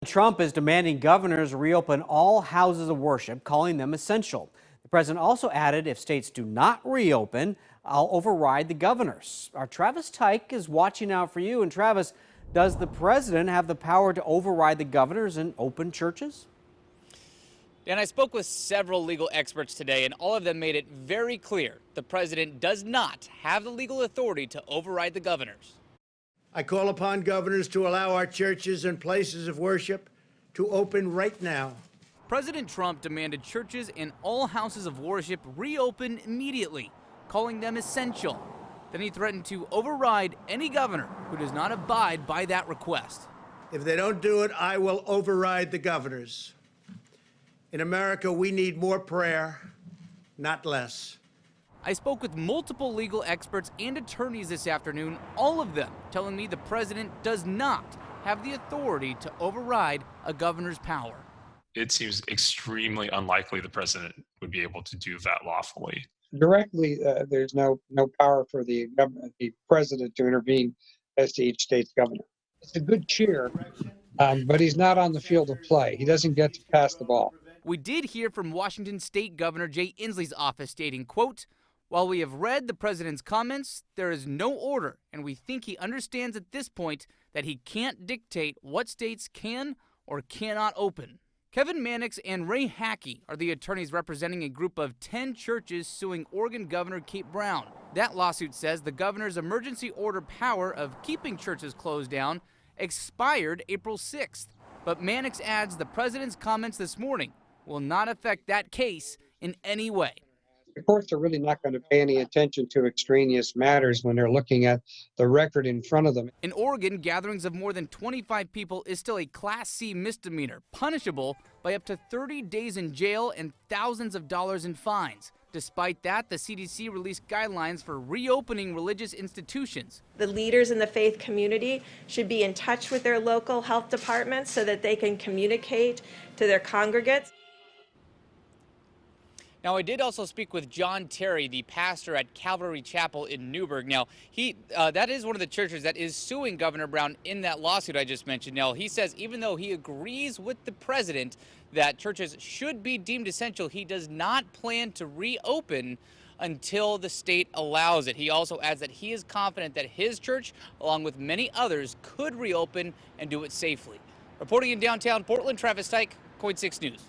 Trump is demanding governors reopen all houses of worship, calling them essential. The president also added if states do not reopen, I'll override the governors. Our Travis Tyke is watching out for you. And Travis, does the president have the power to override the governors and open churches? Dan, I spoke with several legal experts today, and all of them made it very clear the president does not have the legal authority to override the governors. I call upon governors to allow our churches and places of worship to open right now. President Trump demanded churches and all houses of worship reopen immediately, calling them essential. Then he threatened to override any governor who does not abide by that request. If they don't do it, I will override the governors. In America, we need more prayer, not less. I spoke with multiple legal experts and attorneys this afternoon, all of them telling me the president does not have the authority to override a governor's power. It seems extremely unlikely the president would be able to do that lawfully. Directly, there's no power for the president to intervene as to each state's governor. It's a good cheer, but he's not on the field of play. He doesn't get to pass the ball. We did hear from Washington State Governor Jay Inslee's office stating, quote, "While we have read the president's comments, there is no order, and we think he understands at this point that he can't dictate what states can or cannot open." Kevin Mannix and Ray Hackey are the attorneys representing a group of 10 churches suing Oregon Governor Kate Brown. That lawsuit says the governor's emergency order power of keeping churches closed down expired April 6th. But Mannix adds the president's comments this morning will not affect that case in any way. The courts are really not going to pay any attention to extraneous matters when they're looking at the record in front of them. In Oregon, gatherings of more than 25 people is still a Class C misdemeanor, punishable by up to 30 days in jail and thousands of dollars in fines. Despite that, the CDC released guidelines for reopening religious institutions. The leaders in the faith community should be in touch with their local health departments so that they can communicate to their congregates. Now, I did also speak with John Terry, the pastor at Calvary Chapel in Newburgh. Now, that is one of the churches that is suing Governor Brown in that lawsuit I just mentioned. Now, he says even though he agrees with the president that churches should be deemed essential, he does not plan to reopen until the state allows it. He also adds that he is confident that his church, along with many others, could reopen and do it safely. Reporting in downtown Portland, Travis Tyke, KOIN 6 News.